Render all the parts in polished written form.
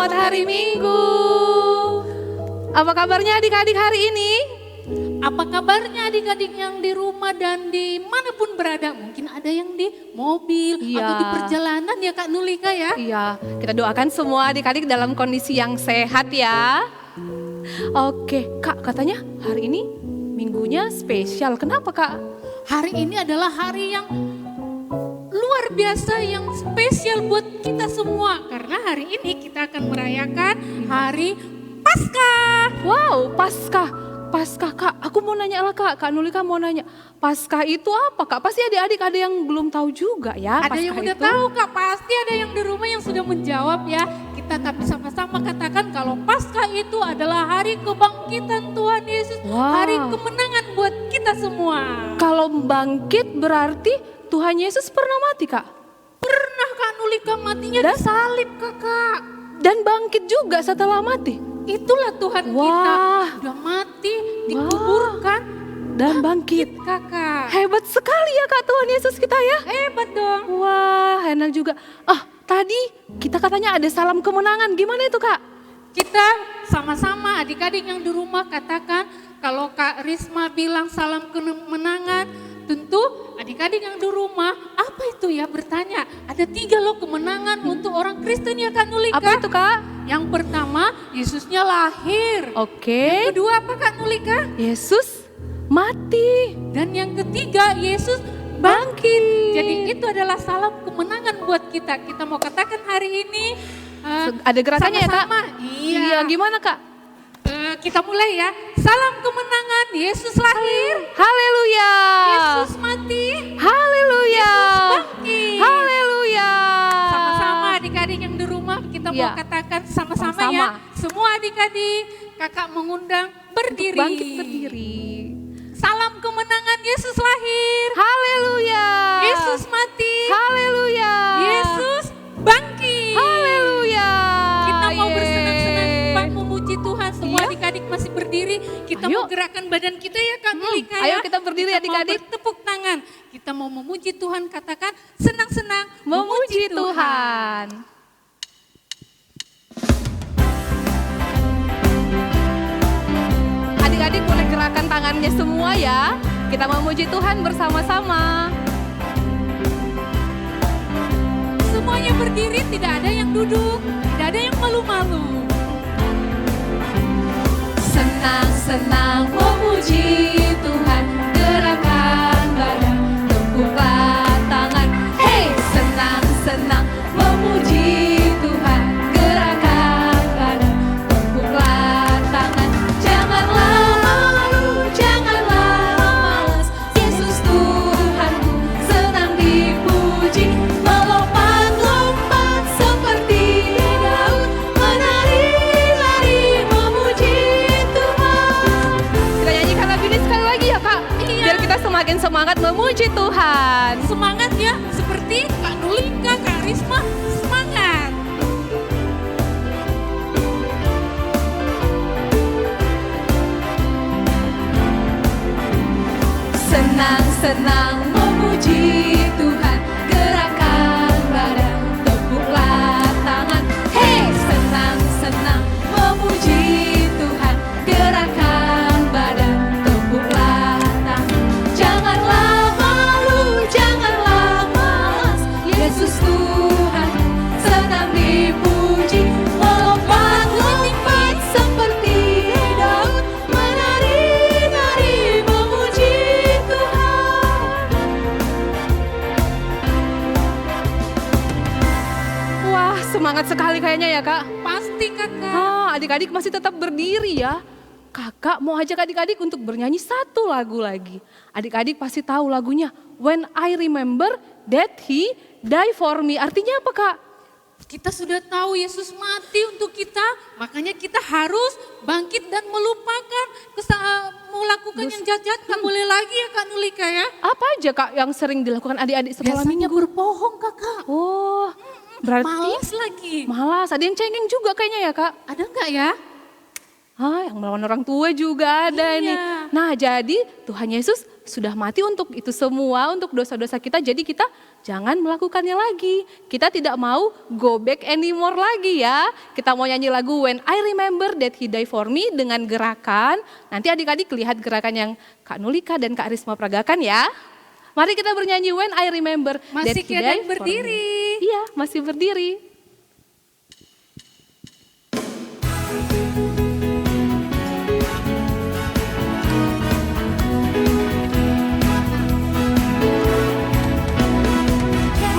Selamat hari Minggu. Apa kabarnya adik-adik hari ini? Apa kabarnya adik-adik yang di rumah dan dimanapun berada? Mungkin ada yang di mobil atau di perjalanan ya Kak Nulika ya? Iya, kita doakan semua adik-adik dalam kondisi yang sehat ya. Oke, Kak, katanya hari ini minggunya spesial. Kenapa, Kak? Hari ini adalah hari yang luar biasa, yang spesial buat kita semua. Karena hari ini kita akan merayakan hari Paskah. Wow, Paskah. Paskah, Kak. Aku mau nanya lah, Kak Nulika mau nanya. Paskah itu apa, Kak? Pasti adik-adik ada yang belum tahu juga ya. Ada yang udah tahu Kak, pasti ada yang di rumah yang sudah menjawab ya. Kita tapi sama-sama katakan kalau Paskah itu adalah hari kebangkitan Tuhan Yesus. Hari kemenangan buat kita semua. Kalau bangkit berarti Tuhan Yesus pernah mati, Kak? Pernah Kak Nulika, matinya disalib Kakak. Dan bangkit juga setelah mati? Itulah Tuhan kita. Udah mati, dikuburkan, dan bangkit. Kakak. Hebat sekali ya Kak Tuhan Yesus kita ya. Hebat dong. Wah, enak juga. Tadi kita katanya ada salam kemenangan. Gimana itu Kak? Kita sama-sama adik-adik yang di rumah katakan, kalau Kak Risma bilang salam kemenangan, tentu adik-adik yang di rumah, apa itu ya bertanya? Ada 3 loh kemenangan untuk orang Kristen ya Kak Nulika. Apa itu Kak? Yang pertama, Yesusnya lahir. Oke. Yang kedua apa Kak Nulika? Yesus mati. Dan yang ketiga, Yesus bangkit. Jadi itu adalah salam kemenangan buat kita. Kita mau katakan hari ini. Ada gerakannya ya Kak? Iya. Gimana Kak? Kita mulai ya. Salam kemenangan, Yesus lahir. Haleluya. Yesus mati. Haleluya. Yesus bangkit. Haleluya. Sama-sama adik-adik yang di rumah kita mau katakan sama-sama ya. Semua adik-adik, kakak mengundang berdiri. Untuk bangkit berdiri. Salam kemenangan, Yesus lahir. Haleluya. Yesus mati. Haleluya. Yesus bangkit. Haleluya. Kita mau bersenang-senang memuji Tuhan. Semua adik-adik masih berdiri. Kita mau gerakan badan kita ya Kak Nulika ya. Ayo kita berdiri adik-adik. Tepuk tangan. Kita mau memuji Tuhan, katakan senang-senang memuji Tuhan. Adik-adik boleh gerakan tangannya semua ya. Kita memuji Tuhan bersama-sama. Semuanya berdiri, tidak ada yang duduk, tidak ada yang malu-malu. Senang-senang memuji Tuhan, gerakan badan, tepuklah tangan. Hey, senang-senang memuji Tuhan, gerakan badan, tepuklah tangan. Janganlah malu, janganlah malas, Yesus Tuhanku senang dipuji. Melompat-lompat seperti Daud, menari-lari memuji Tuhan. Kita nyanyikan lagu ini sekali lagi ya Kak, biar kita semakin semangat memuji Tuhan. Semangat ya, seperti Kak Nulika, Kak Risma, semangat. Senang-senang memuji Tuhan, gerakan badan, tepuklah tangan. Hey, senang-senang memuji Tuhan, gerakan badan, tepuklah tangan. Janganlah malu, janganlah malas, Yesus Tuhan senang dipuji. Melompat-lompat seperti Daud, menari-nari memuji Tuhan. Wah, semangat sekali kayaknya ya Kak. Pasti Kakak. Adik-adik masih tetap berdiri ya. Kakak mau ajak adik-adik untuk bernyanyi satu lagu lagi. Adik-adik pasti tahu lagunya When I Remember That He Died For Me. Artinya apa Kak? Kita sudah tahu Yesus mati untuk kita, makanya kita harus bangkit dan melupakan melakukan yang jahat-jahat. Gak boleh lagi ya Kak Nulika ya. Apa aja Kak yang sering dilakukan adik-adik sekolah Biasanya minggu? berbohong Kakak. Oh, berarti Malas lagi. malas. Ada yang cengeng juga kayaknya ya Kak? Ada nggak ya? Yang melawan orang tua juga ada nih. Nah, jadi Tuhan Yesus sudah mati untuk itu semua, untuk dosa-dosa kita. Jadi kita jangan melakukannya lagi. Kita tidak mau go back anymore lagi ya. Kita mau nyanyi lagu When I Remember That He Died For Me dengan gerakan. Nanti adik-adik lihat gerakan yang Kak Nulika dan Kak Risma peragakan ya. Mari kita bernyanyi When I Remember That Masih He Died For berdiri. Me. Iya, masih berdiri.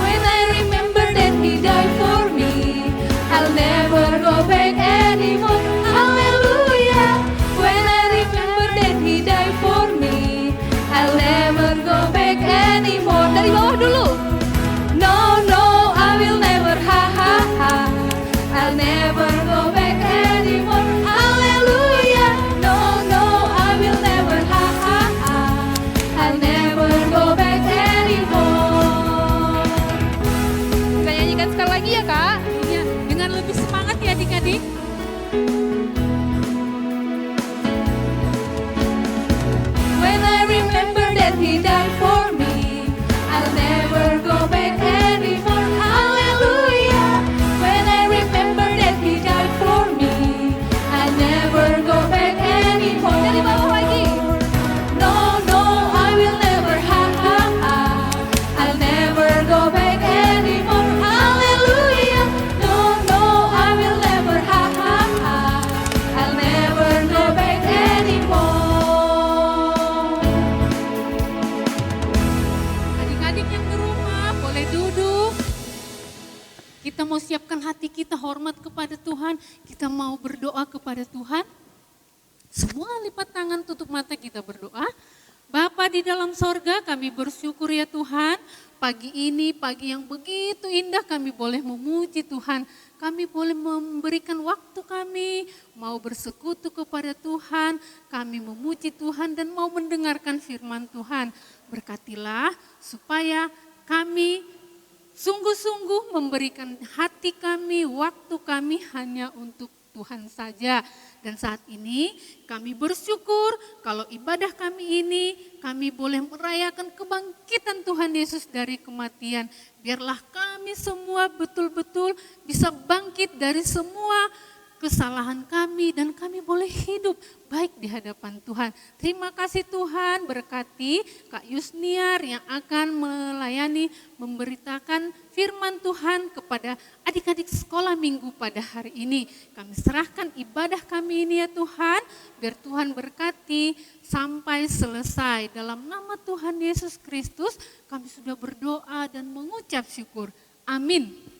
When I remember that he died for me, I'll never go back anymore. Hallelujah. When I remember that he died for me, I'll never go back anymore. Dari bawah dulu. No, no, I will never, ha, ha, ha. I'll never go back anymore. Hallelujah. No, no, I will never, ha, ha, ha. I'll never go back anymore. Kita nyanyikan sekali lagi ya Kak. Ya, dengan lebih semangat ya adik-adik. When I remember that he died for me, I'll never go back anymore. Hallelujah. When I remember that he died for me, I'll never go back anymore. Dari bawah lagi. No, no, I will never, ha, ha, ha. I'll never go back anymore. Hallelujah. No, no, I will never, ha, ha, ha. I'll never go back anymore. Adik-adik yang di rumah boleh duduk. Kita mau siapkan hati kita hormat kepada Tuhan. Kita mau berdoa kepada Tuhan. Semua lipat tangan, tutup mata, kita berdoa. Bapa di dalam sorga, kami bersyukur ya Tuhan. Pagi ini, pagi yang begitu indah, kami boleh memuji Tuhan. Kami boleh memberikan waktu kami, mau bersekutu kepada Tuhan. Kami memuji Tuhan dan mau mendengarkan firman Tuhan. Berkatilah supaya kami sungguh-sungguh memberikan hati kami, waktu kami hanya untuk Tuhan saja. Dan saat ini kami bersyukur kalau ibadah kami ini kami boleh merayakan kebangkitan Tuhan Yesus dari kematian. Biarlah kami semua betul-betul bisa bangkit dari semua kesalahan kami dan kami boleh hidup baik di hadapan Tuhan. Terima kasih Tuhan, berkati Kak Yusniar yang akan melayani, memberitakan firman Tuhan kepada adik-adik sekolah minggu pada hari ini. Kami serahkan ibadah kami ini ya Tuhan, biar Tuhan berkati sampai selesai. Dalam nama Tuhan Yesus Kristus kami sudah berdoa dan mengucap syukur. Amin.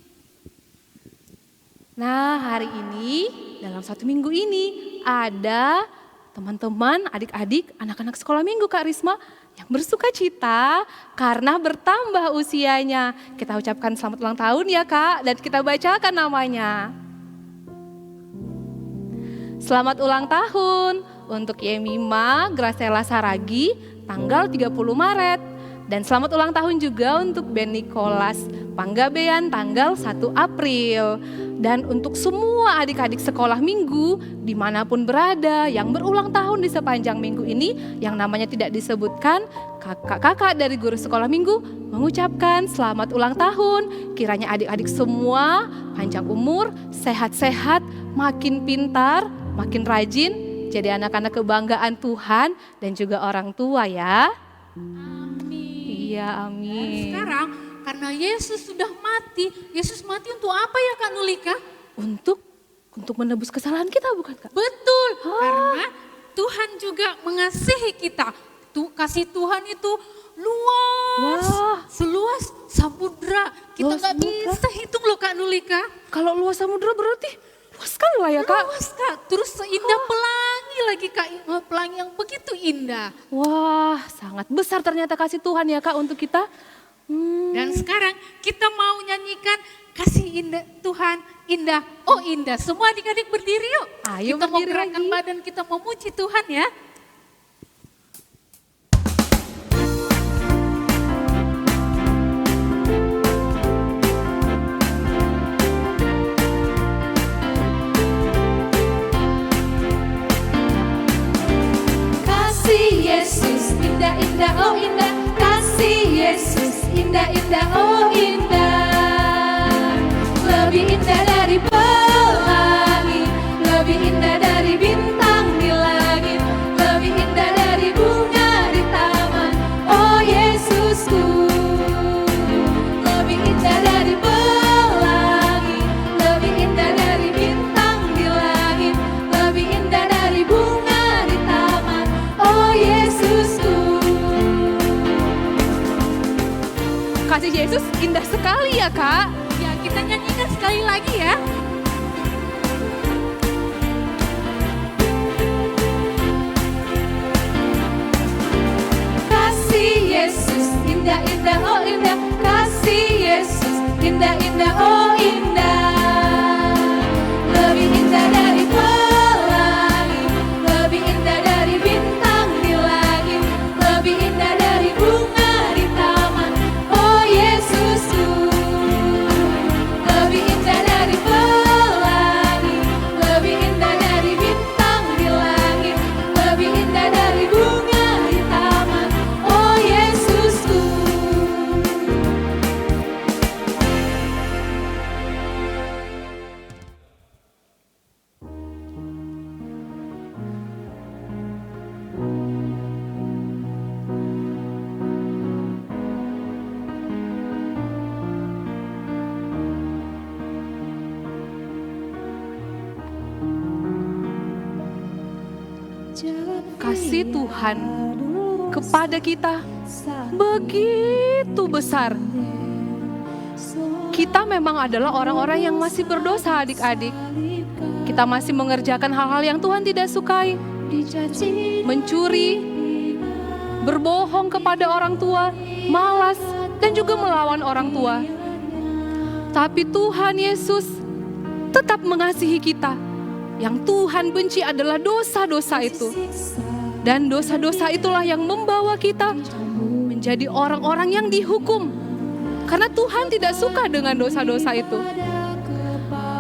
Nah hari ini, dalam satu minggu ini ada teman-teman, adik-adik, anak-anak sekolah minggu Kak Risma yang bersuka cita karena bertambah usianya. Kita ucapkan selamat ulang tahun ya Kak dan kita bacakan namanya. Selamat ulang tahun untuk Yemima Gracela Saragi tanggal 30 Maret. Dan selamat ulang tahun juga untuk Ben Nicholas Panggabean tanggal 1 April. Dan untuk semua adik-adik sekolah minggu dimanapun berada yang berulang tahun di sepanjang minggu ini yang namanya tidak disebutkan, kakak-kakak dari guru sekolah minggu mengucapkan selamat ulang tahun. Kiranya adik-adik semua panjang umur, sehat-sehat, makin pintar, makin rajin, jadi anak-anak kebanggaan Tuhan dan juga orang tua ya. Iya, amin. Sekarang karena Yesus sudah mati, Yesus mati untuk apa ya Kak Nulika? Untuk menebus kesalahan kita bukan Kak? Betul, karena Tuhan juga mengasihi kita. Kasih Tuhan itu luas, seluas samudra. Kita Luas nggak samudra? bisa hitung loh Kak Nulika. Kalau luas samudra berarti luas sekali lah ya Kak. Luas Kak, terus seindah pelangi lagi Kak, pelangi yang begitu indah. Wah, sangat besar ternyata kasih Tuhan ya Kak untuk kita. Dan sekarang kita mau nyanyikan kasih indah Tuhan indah, oh indah. Semua adik-adik berdiri yuk. Ayo kita mau berdiri gerakan lagi. badan, kita mau muji Tuhan ya. Kasih Yesus indah-indah, oh indah. Kasih Yesus indah-indah, oh Yesus indah sekali ya Kak. Ya, kita nyanyikan sekali lagi ya. Kasih Yesus indah-indah, oh indah. Kasih Yesus indah-indah, oh indah. Lebih indah dari pelangi, lebih indah dari bintang di langit, lebih indah dari bunga di taman, oh Yesusku. Lebih indah dari pelangi, lebih indah dari bintang di langit, lebih indah dari bunga di taman, oh Yesusku. Kasih Tuhan kepada kita begitu besar. Kita memang adalah orang-orang yang masih berdosa adik-adik. Kita masih mengerjakan hal-hal yang Tuhan tidak sukai. Mencuri, berbohong kepada orang tua, malas, dan juga melawan orang tua. Tapi Tuhan Yesus tetap mengasihi kita. Yang Tuhan benci adalah dosa-dosa itu. Dan dosa-dosa itulah yang membawa kita menjadi orang-orang yang dihukum. Karena Tuhan tidak suka dengan dosa-dosa itu.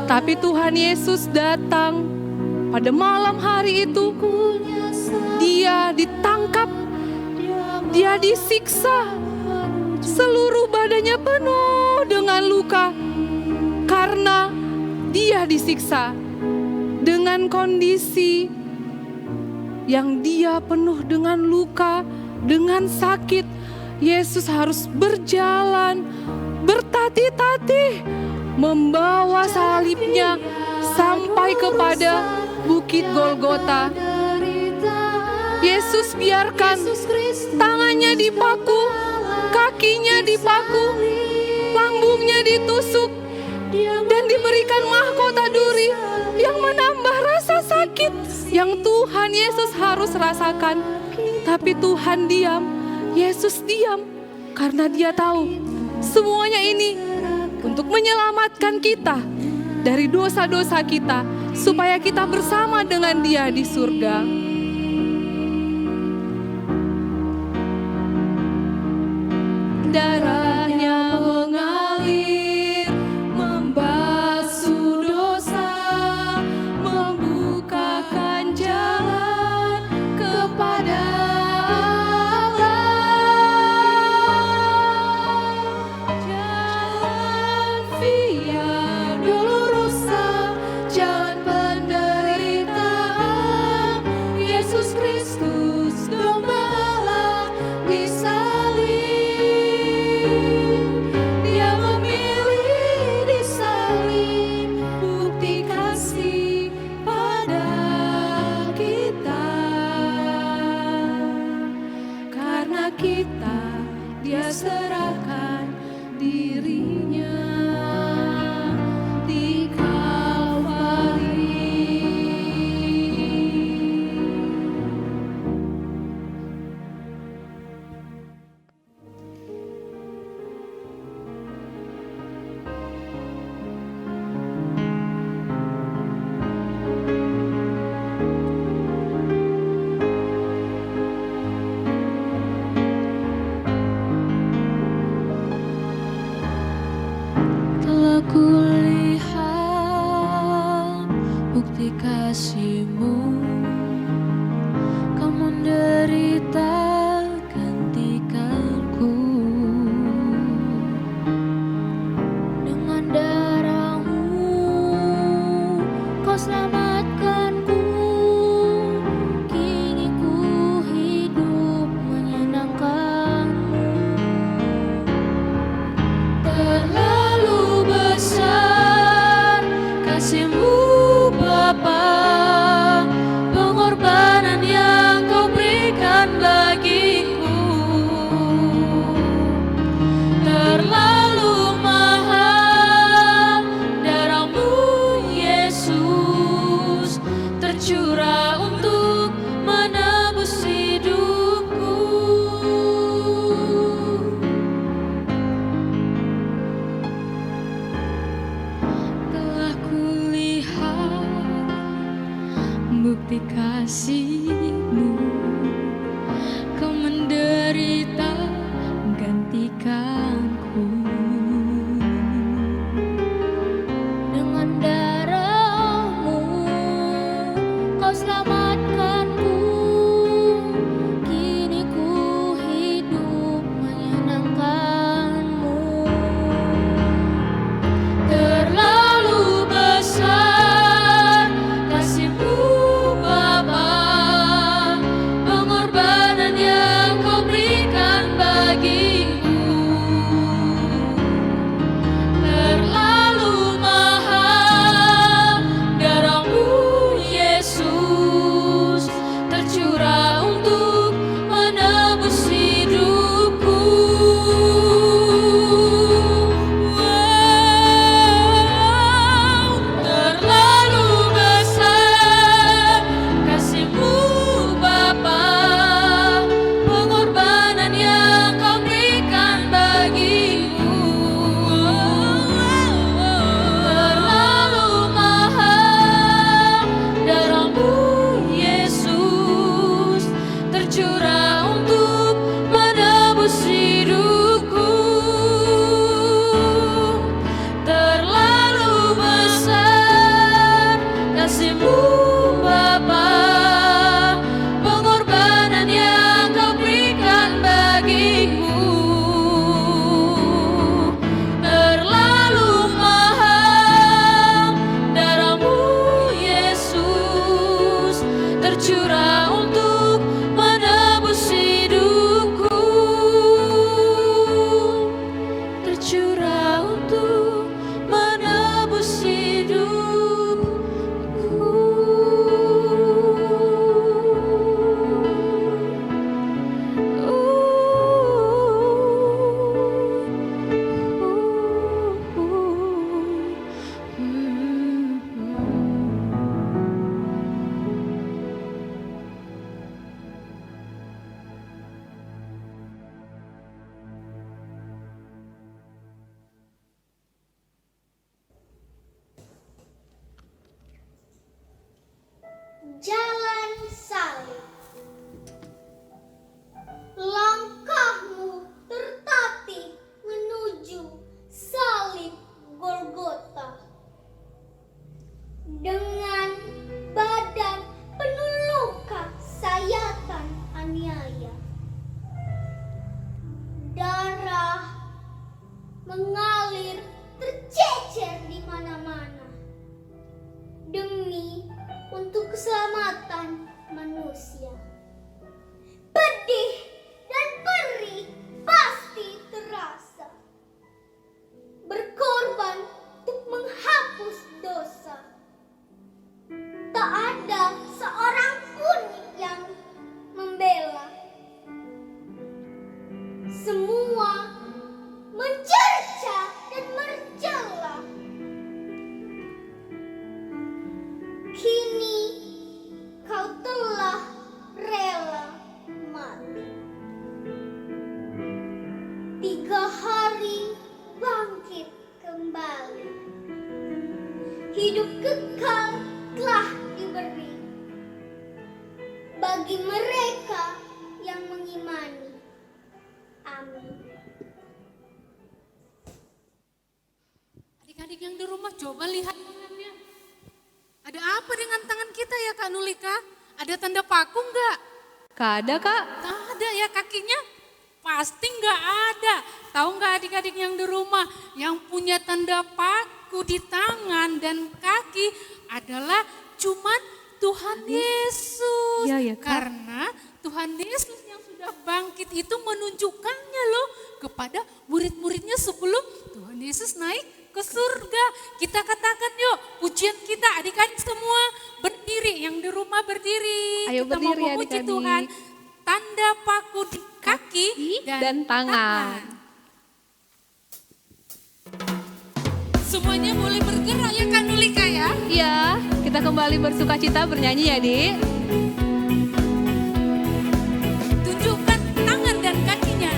Tapi Tuhan Yesus datang pada malam hari itu. Dia ditangkap, dia disiksa. Seluruh badannya penuh dengan luka. Karena dia disiksa dengan kondisi yang dia penuh dengan luka, dengan sakit. Yesus harus berjalan, bertatih-tatih, membawa salibnya sampai kepada Bukit Golgota. Yesus biarkan tangannya dipaku, kakinya dipaku, lambungnya ditusuk, dan diberikan mahkota duri yang menambah rasa sakit yang Tuhan Yesus harus rasakan. Tapi Tuhan diam, Yesus diam, karena dia tahu semuanya ini untuk menyelamatkan kita dari dosa-dosa kita, supaya kita bersama dengan dia di surga. Darahnya mengalir, membasuh dosa, membukakan jalan kepada Allah. Jalan Via Dolorosa, jalan penderitaan, Yesus Kristus domba Allah disalib. Dia memilih disalib, bukti kasih pada kita. Karena kita, dia serahkan dirinya di Kalvari. Telah kulihat bukti kasih-Mu, Kau menderita gantikanku. Dengan darah-Mu Kau selamatkanku. Kini ku hidup menyenangkan-Mu. Terlalu besar kasih-Mu Bapa, pengorbanan yang Kau berikan bagiku. Terlalu bukti kasih-Mu. Kau menderita gantikanku. Dengan darah-Mu Kau selamatkanku. Kini ku hidup menyenangkan-Mu. Terlalu besar kasih-Mu Bapa, pengorbanan yang Kau berikan bagiku. Terlalu mahal darah-Mu Yesus, tercurah untuk menebus hidupku. Terlalu besar kasih-Mu Bapa, pengorbanan yang Kau berikan bagiku. Terlalu mahal darah-Mu Yesus, tercurah untuk menebus hidupku. Terlalu besar kasih-Mu Bapa, pengorbanan yang Kau berikan bagiku. Terlalu mahal darah-Mu Yesus, tercurah untuk menebus hidupku. Tercurah untuk menebus Jalan salib. Langkahmu tertatih menuju salib Golgota. Dengan badan penuh luka sayatan aniaya. Darah mengalir tercecer di mana-mana. Demi untuk keselamatan manusia. Pedih dan perih pasti terasa. Berkorban untuk menghapus dosa. Tak ada seorang pun yang membela. Semua mencerca dan mencela. Kini Kau telah rela mati. 3 hari bangkit kembali. Hidup kekal telah diberi bagi mereka yang mengimani. Amin. Adik-adik yang di rumah coba lihat tangannya. Ada apa dengan tangan kita ya Kak Nulika? Ada tanda paku enggak? Gak ada Kak. Tak ada ya kakinya? Pasti enggak ada. Tahu enggak adik-adik yang di rumah? Yang punya tanda paku di tangan dan kaki adalah cuman Tuhan Yesus. Iya ya Kak. Karena Tuhan Yesus yang sudah bangkit itu menunjukkannya loh kepada murid-muridnya sebelum Tuhan Yesus naik ke surga. Kita katakan yuk pujian kita adik-adik semua berdiri, yang di rumah berdiri. Ayo Kita berdiri, mau memuji adik-adik. Tuhan. Tanda paku di kaki dan tangan. Semuanya boleh bergerak ya Kak Nulika ya. Iya, kita kembali bersukacita bernyanyi ya Dik. Tunjukkan tangan dan kakinya.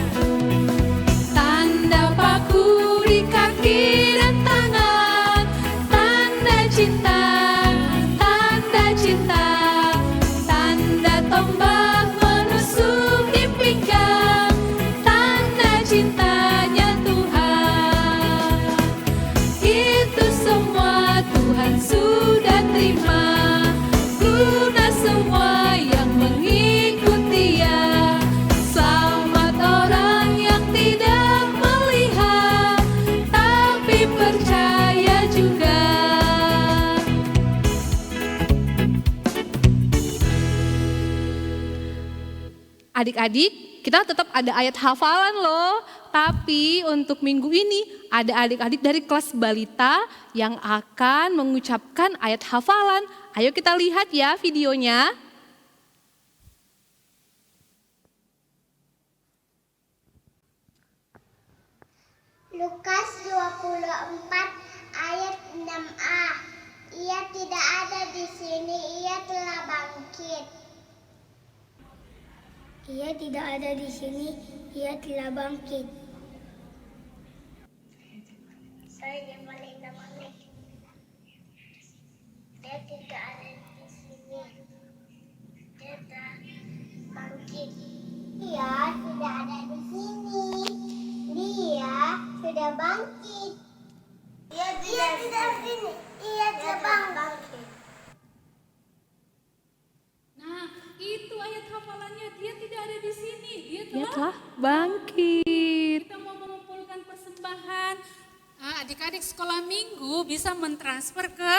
Tanda paku di kaki dan tangan, tanda cinta, Adik-adik, kita tetap ada ayat hafalan loh. Tapi untuk minggu ini ada adik-adik dari kelas balita yang akan mengucapkan ayat hafalan. Ayo kita lihat ya videonya. Lukas 24 ayat 6a. Ia tidak ada di sini, ia telah bangkit. Ia tidak ada di sini, ia telah bangkit. Saya Malina Malik. Dia tidak ada di sini, dia telah bangkit. Dia tidak ada di sini, dia sudah bangkit. Ia tidak di sini, ia telah bangkit. Nah, itu ayat hafalannya. Dia tidak ada di sini. Dia Dia telah telah bangkit. Kita mau mengumpulkan persembahan. Adik-adik sekolah minggu bisa mentransfer ke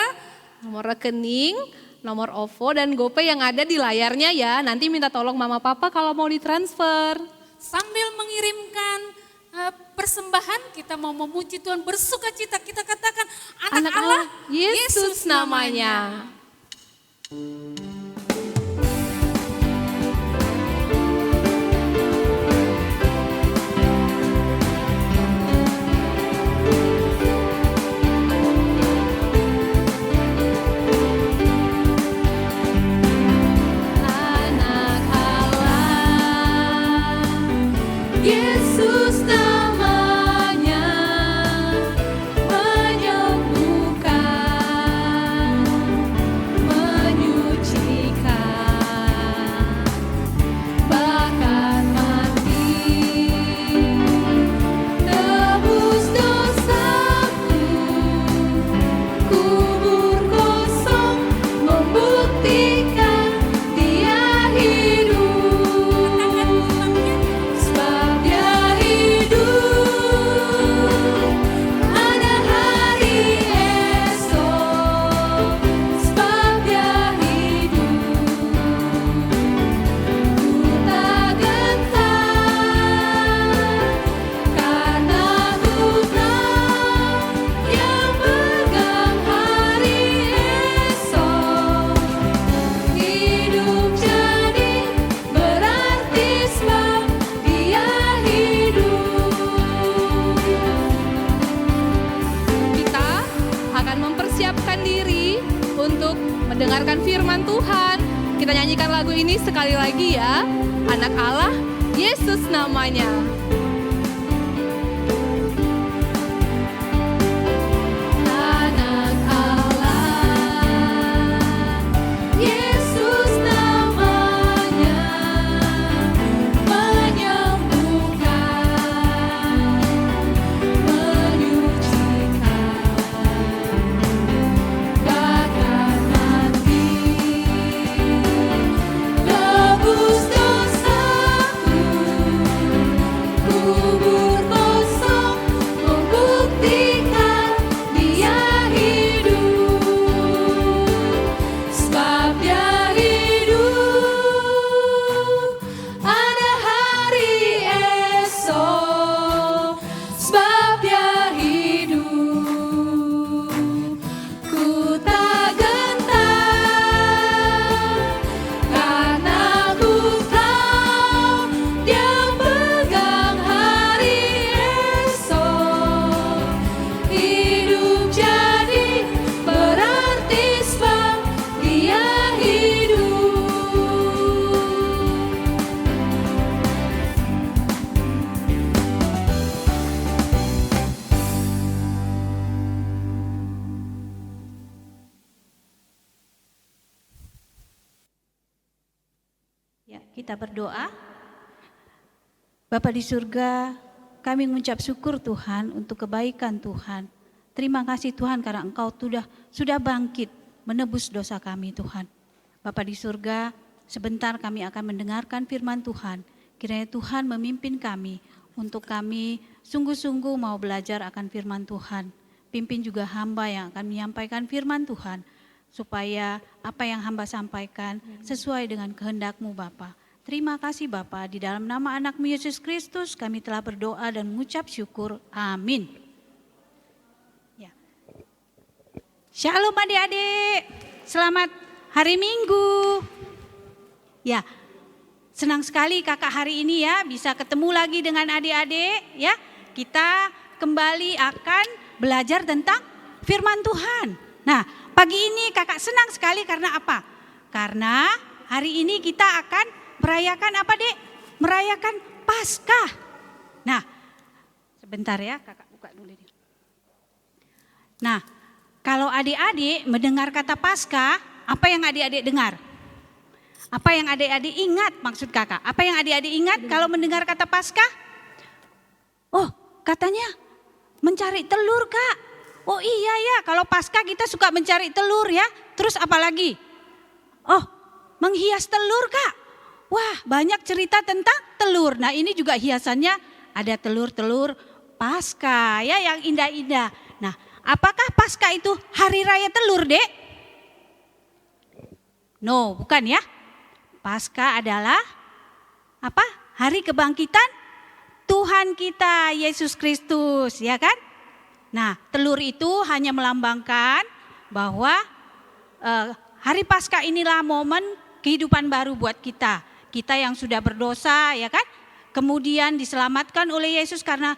Nomor rekening, nomor OVO dan GoPay yang ada di layarnya ya. Nanti minta tolong mama papa kalau mau ditransfer. sambil mengirimkan persembahan. Kita mau memuji Tuhan, bersuka cita. Kita katakan anak Allah, Yesus namanya. Anak Allah, Yesus namanya, menyembuhkan, menyucikan, bahkan mati, tebus dosaku, kubur kosong, membuktikan Dia hidup, sebab Dia hidup. Ada hari esok, sebab Dia hidup. Ku tak gentar, karena Ku tahu yang pegang hari esok. Hidup jadi berarti sebab Dia hidup. Kita akan mempersiapkan diri untuk mendengarkan firman Tuhan. Kita nyanyikan lagu ini sekali lagi ya. Anak Allah, Yesus namanya. Anak Allah, Yesus namanya, menyembuhkan, menyucikan, bahkan mati, tebus dosaku, kubur kosong, membuktikan Dia hidup, sebab Dia hidup. Ada hari esok, sebab Dia hidup. Ku tak gentar, karena Ku tahu Dia pegang hari esok. Hidup jadi berarti sebab Dia hidup. Ya, kita berdoa. Bapa di surga, kami mengucap syukur Tuhan untuk kebaikan Tuhan. Terima kasih Tuhan karena Engkau sudah bangkit menebus dosa kami Tuhan. Bapa di surga, sebentar kami akan mendengarkan firman Tuhan. Kiranya Tuhan memimpin kami untuk kami sungguh-sungguh mau belajar akan firman Tuhan. Pimpin juga hamba yang akan menyampaikan firman Tuhan, supaya apa yang hamba sampaikan sesuai dengan kehendak-Mu Bapa. Terima kasih Bapa, di dalam nama anak-Mu Yesus Kristus kami telah berdoa dan mengucap syukur. Amin. Ya. Shalom adik-adik, selamat hari Minggu. Ya, senang sekali kakak hari ini ya bisa ketemu lagi dengan adik-adik ya. Kita kembali akan belajar tentang firman Tuhan. Nah, pagi ini kakak senang sekali karena apa? Karena hari ini kita akan merayakan apa dek? Merayakan Paskah. Nah, sebentar ya kakak buka dulu nih. Nah, kalau adik-adik mendengar kata Paskah, apa yang adik-adik dengar? Apa yang adik-adik ingat maksud kakak? Apa yang adik-adik ingat kalau mendengar kata Paskah? Oh, katanya mencari telur kak. Oh iya ya, kalau Paskah kita suka mencari telur ya. Terus apa lagi? Oh, menghias telur kak. Wah, banyak cerita tentang telur. Nah, ini juga hiasannya ada telur-telur Paskah ya yang indah-indah. Nah, apakah Paskah itu hari raya telur, Dek? No, bukan ya. Paskah adalah apa? Hari kebangkitan Tuhan kita Yesus Kristus, ya kan? Nah, telur itu hanya melambangkan bahwa hari Paskah inilah momen kehidupan baru buat kita. Kita yang sudah berdosa ya kan, kemudian diselamatkan oleh Yesus karena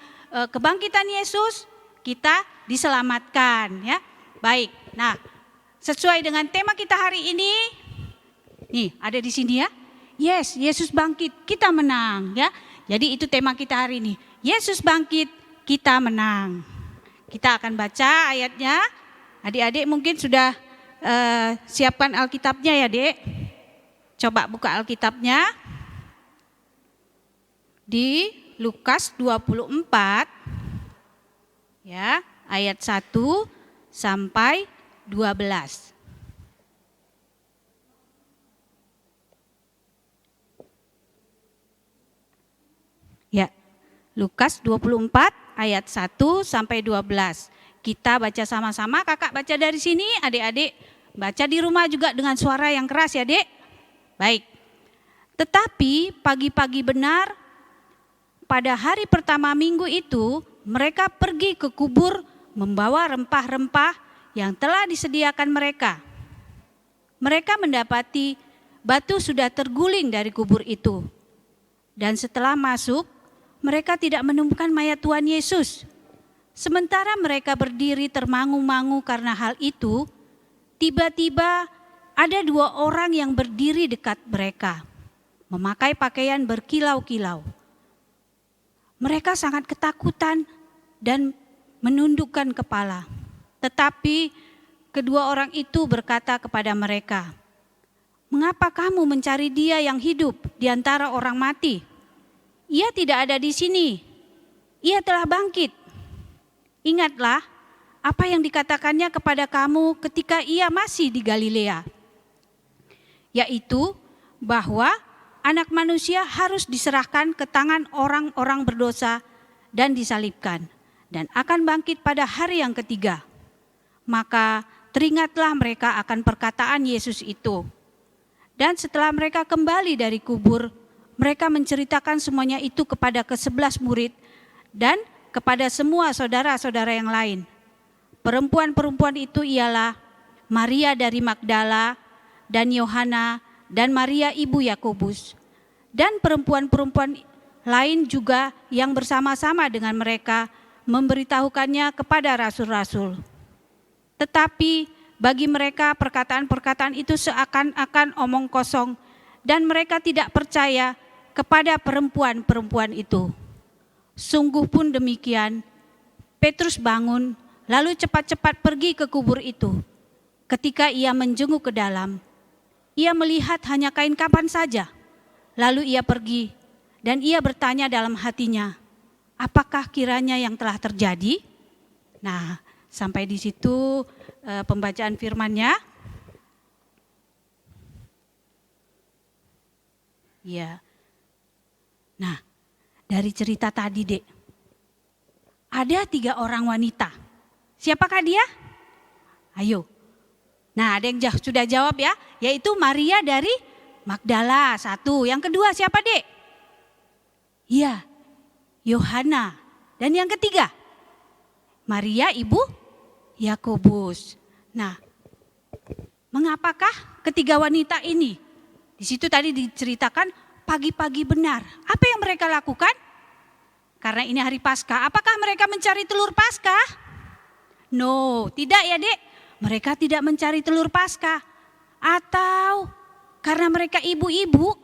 kebangkitan Yesus kita diselamatkan ya. Baik, nah sesuai dengan tema kita hari ini, nih ada di sini ya. Yes, Yesus bangkit, kita menang ya. Jadi itu tema kita hari ini, Yesus bangkit, kita menang. Kita akan baca ayatnya, adik-adik mungkin sudah siapkan Alkitabnya ya dek. Coba buka Alkitabnya di Lukas 24 ya, ayat 1 sampai 12. Ya, Lukas 24 ayat 1 sampai 12. Kita baca sama-sama, kakak baca dari sini, adik-adik baca di rumah juga dengan suara yang keras ya dek. Baik, tetapi pagi-pagi benar pada hari pertama minggu itu mereka pergi ke kubur membawa rempah-rempah yang telah disediakan mereka. Mereka mendapati batu sudah terguling dari kubur itu. Dan setelah masuk, mereka tidak menemukan mayat Tuhan Yesus. Sementara mereka berdiri termangu-mangu karena hal itu, tiba-tiba ada dua orang yang berdiri dekat mereka, memakai pakaian berkilau-kilau. Mereka sangat ketakutan dan menundukkan kepala. Tetapi kedua orang itu berkata kepada mereka, "Mengapa kamu mencari Dia yang hidup di antara orang mati? Ia tidak ada di sini. Ia telah bangkit. Ingatlah apa yang dikatakannya kepada kamu ketika Ia masih di Galilea, yaitu bahwa Anak Manusia harus diserahkan ke tangan orang-orang berdosa dan disalibkan, dan akan bangkit pada hari yang ketiga." Maka teringatlah mereka akan perkataan Yesus itu. Dan setelah mereka kembali dari kubur, mereka menceritakan semuanya itu kepada ke-11 murid dan kepada semua saudara-saudara yang lain. Perempuan-perempuan itu ialah Maria dari Magdala dan Yohana dan Maria ibu Yakobus, dan perempuan-perempuan lain juga yang bersama-sama dengan mereka memberitahukannya kepada rasul-rasul. Tetapi bagi mereka perkataan-perkataan itu seakan-akan omong kosong, dan mereka tidak percaya kepada perempuan-perempuan itu. Sungguh pun demikian, Petrus bangun lalu cepat-cepat pergi ke kubur itu. Ketika ia menjenguk ke dalam, ia melihat hanya kain kafan saja. Lalu ia pergi dan ia bertanya dalam hatinya, apakah kiranya yang telah terjadi? Nah, sampai di situ pembacaan firman-Nya. Ya. Nah, dari cerita tadi, Dek, ada 3 orang wanita. Siapakah dia? Ayo. Nah, ada yang sudah jawab ya, yaitu Maria dari Magdala satu. Yang kedua siapa Dek? Iya, Yohana. Dan yang ketiga, Maria ibu Yakobus. Nah, mengapakah ketiga wanita ini? Di situ tadi diceritakan pagi-pagi benar. Apa yang mereka lakukan? Karena ini hari Paskah, apakah mereka mencari telur Paskah? No, tidak ya Dek. Mereka tidak mencari telur Paskah. Atau karena mereka ibu-ibu,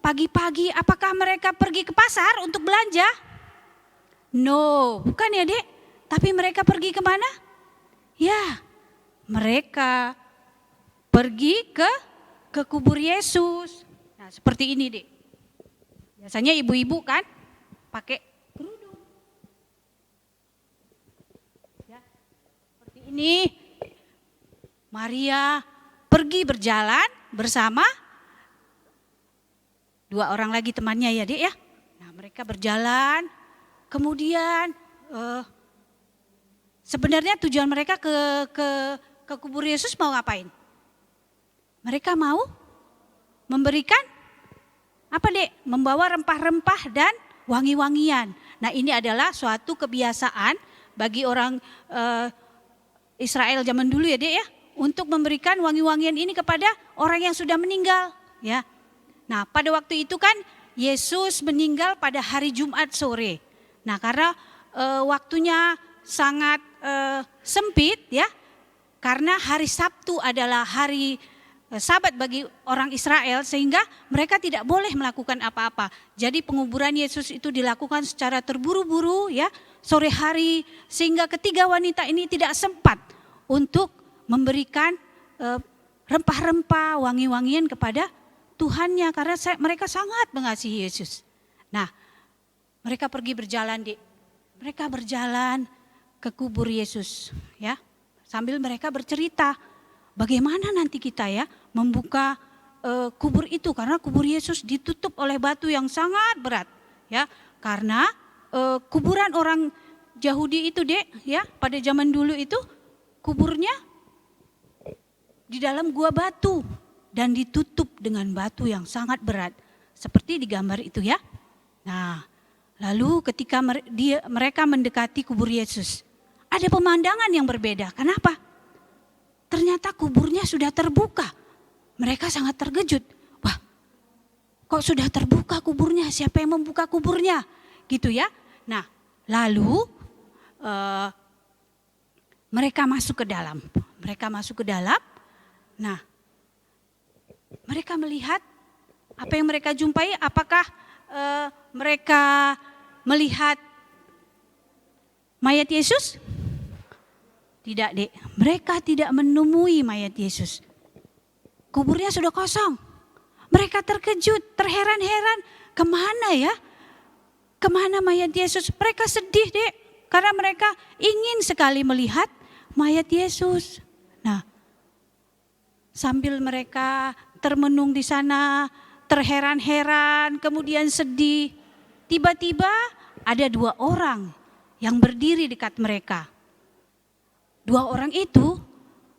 pagi-pagi apakah mereka pergi ke pasar untuk belanja? No, bukan ya Dek. Tapi mereka pergi kemana? Ya, mereka pergi ke kubur Yesus. Nah, seperti ini Dek. Biasanya ibu-ibu kan pakai kerudung. Ya, seperti ini. Maria pergi berjalan bersama dua orang lagi temannya ya Dek ya. Nah, mereka berjalan, kemudian sebenarnya tujuan mereka ke kubur Yesus mau ngapain? Mereka mau memberikan apa Dek? Membawa rempah-rempah dan wangi-wangian. Nah, ini adalah suatu kebiasaan bagi orang Israel zaman dulu ya Dek ya, untuk memberikan wangi-wangian ini kepada orang yang sudah meninggal ya. Nah, pada waktu itu kan Yesus meninggal pada hari Jumat sore. Nah, karena waktunya sangat sempit ya, karena hari Sabtu adalah hari Sabat bagi orang Israel, sehingga mereka tidak boleh melakukan apa-apa. Jadi penguburan Yesus itu dilakukan secara terburu-buru ya, sore hari, sehingga ketiga wanita ini tidak sempat untuk memberikan rempah-rempah, wangi-wangian kepada Tuhannya, karena mereka sangat mengasihi Yesus. Nah, mereka pergi berjalan mereka berjalan ke kubur Yesus ya, sambil mereka bercerita bagaimana nanti kita ya membuka kubur itu, karena kubur Yesus ditutup oleh batu yang sangat berat ya, karena kuburan orang Yahudi itu Dek ya, pada zaman dulu itu kuburnya di dalam gua batu dan ditutup dengan batu yang sangat berat seperti di gambar itu ya. Nah, lalu ketika mereka mendekati kubur Yesus, ada pemandangan yang berbeda. Kenapa? Ternyata kuburnya sudah terbuka. Mereka sangat terkejut. Wah, kok sudah terbuka kuburnya? Siapa yang membuka kuburnya? Gitu ya. Nah, lalu mereka masuk ke dalam. Nah, mereka melihat apa yang mereka jumpai. Apakah mereka melihat mayat Yesus? Tidak Dek, mereka tidak menemui mayat Yesus. Kuburnya sudah kosong. Mereka terkejut, terheran-heran, kemana ya? Kemana mayat Yesus? Mereka sedih Dek, karena mereka ingin sekali melihat mayat Yesus. Nah, sambil mereka termenung di sana, terheran-heran, kemudian sedih, tiba-tiba ada dua orang yang berdiri dekat mereka. Dua orang itu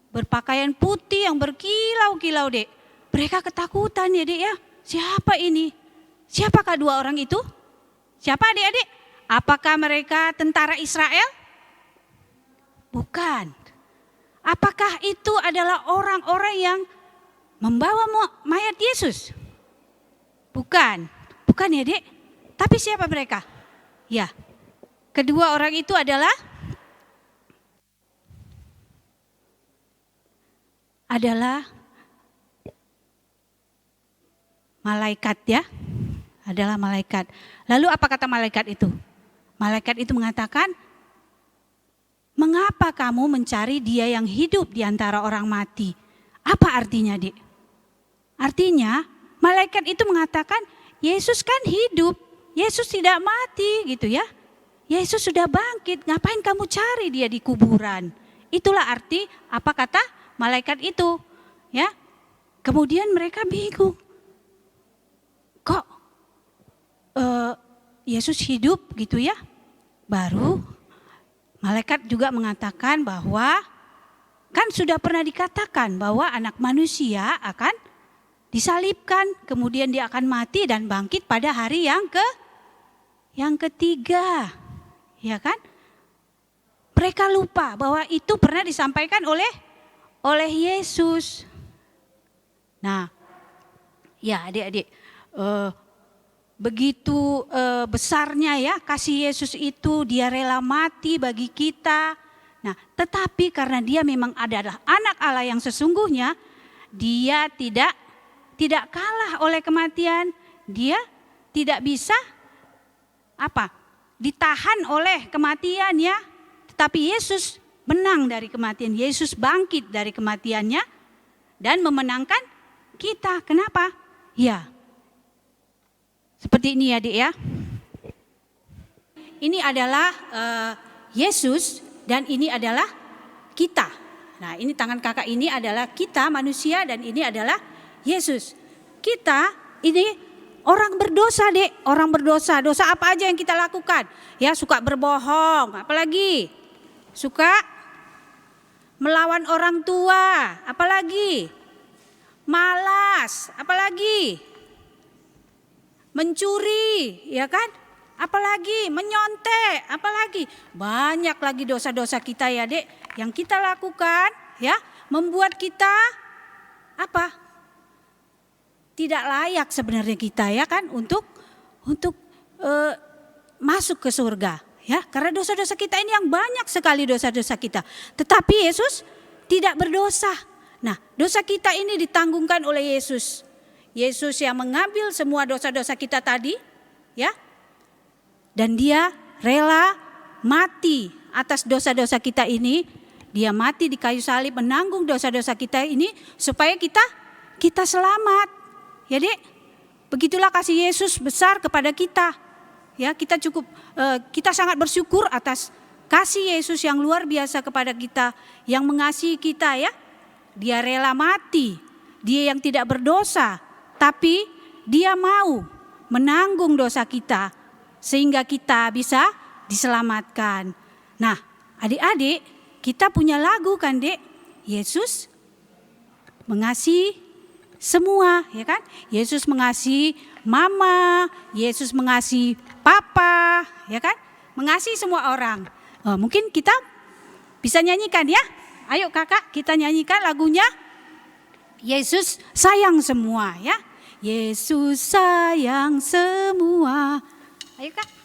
berpakaian putih yang berkilau-kilau Dek. Mereka ketakutan ya Dek ya. Siapa ini? Siapakah dua orang itu? Siapa adik-adik? Apakah mereka tentara Israel? Bukan. Apakah itu adalah orang-orang yang membawa mayat Yesus? Bukan. Bukan ya Dek. Tapi siapa mereka? Ya. Kedua orang itu adalah malaikat ya. Adalah malaikat. Lalu apa kata malaikat itu? Malaikat itu mengatakan, mengapa kamu mencari dia yang hidup di antara orang mati? Apa artinya Dek? Artinya malaikat itu mengatakan, Yesus kan hidup, Yesus tidak mati gitu ya. Yesus sudah bangkit, ngapain kamu cari dia di kuburan? Itulah arti apa kata malaikat itu ya. Kemudian mereka bingung. Kok Yesus hidup gitu ya? Baru malaikat juga mengatakan bahwa kan sudah pernah dikatakan bahwa anak manusia akan disalibkan, kemudian dia akan mati dan bangkit pada hari yang ketiga. Ya kan? Mereka lupa bahwa itu pernah disampaikan oleh Yesus. Nah, ya adik-adik, begitu besarnya ya kasih Yesus itu, dia rela mati bagi kita. Nah, tetapi karena dia memang adalah anak Allah yang sesungguhnya, dia tidak kalah oleh kematian. Dia tidak bisa ditahan oleh kematian ya. Tetapi Yesus menang dari kematian. Yesus bangkit dari kematiannya dan memenangkan kita. Kenapa? Ya, seperti ini ya Dik ya. Ini adalah Yesus dan ini adalah kita. Nah, ini tangan kakak ini adalah kita manusia dan ini adalah Yesus. Kita ini orang berdosa Dek, orang berdosa. Dosa apa aja yang kita lakukan? Ya, suka berbohong, apalagi suka melawan orang tua, apalagi malas, apalagi mencuri, ya kan? Apalagi menyontek, apalagi banyak lagi dosa-dosa kita ya Dek yang kita lakukan ya, membuat kita tidak layak sebenarnya kita ya kan untuk masuk ke surga ya, karena dosa-dosa kita ini yang banyak sekali dosa-dosa kita. Tetapi Yesus tidak berdosa. Nah, dosa kita ini ditanggungkan oleh Yesus. Yesus yang mengambil semua dosa-dosa kita tadi ya. Dan dia rela mati atas dosa-dosa kita ini. Dia mati di kayu salib menanggung dosa-dosa kita ini supaya kita selamat. Ya Dek, begitulah kasih Yesus besar kepada kita. Ya, kita sangat bersyukur atas kasih Yesus yang luar biasa kepada kita, yang mengasihi kita ya. Dia rela mati, dia yang tidak berdosa, tapi dia mau menanggung dosa kita sehingga kita bisa diselamatkan. Nah, adik-adik, kita punya lagu kan Dek? Yesus mengasihi semua, ya kan? Yesus mengasihi mama, Yesus mengasihi papa, ya kan? Mengasihi semua orang. Mungkin kita bisa nyanyikan ya. Ayo kakak, kita nyanyikan lagunya. Yesus sayang semua ya. Yesus sayang semua. Ayo kak.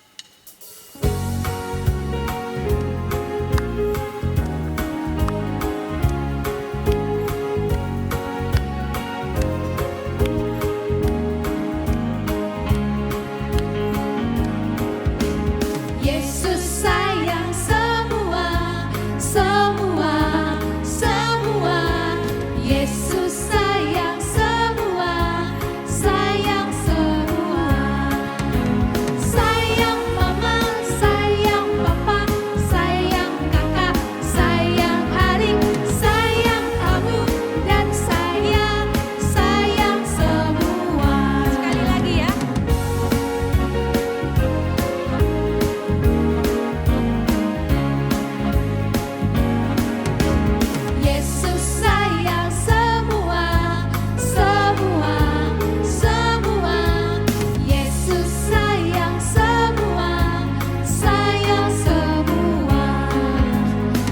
Yesus sayang semua, semua, semua. Yesus sayang semua, sayang semua. Sayang mama, sayang papa, sayang kakak, sayang adik, sayang kamu dan sayang semua. Sekali lagi ya. Yesus sayang semua, semua, semua. Yesus sayang semua, sayang semua.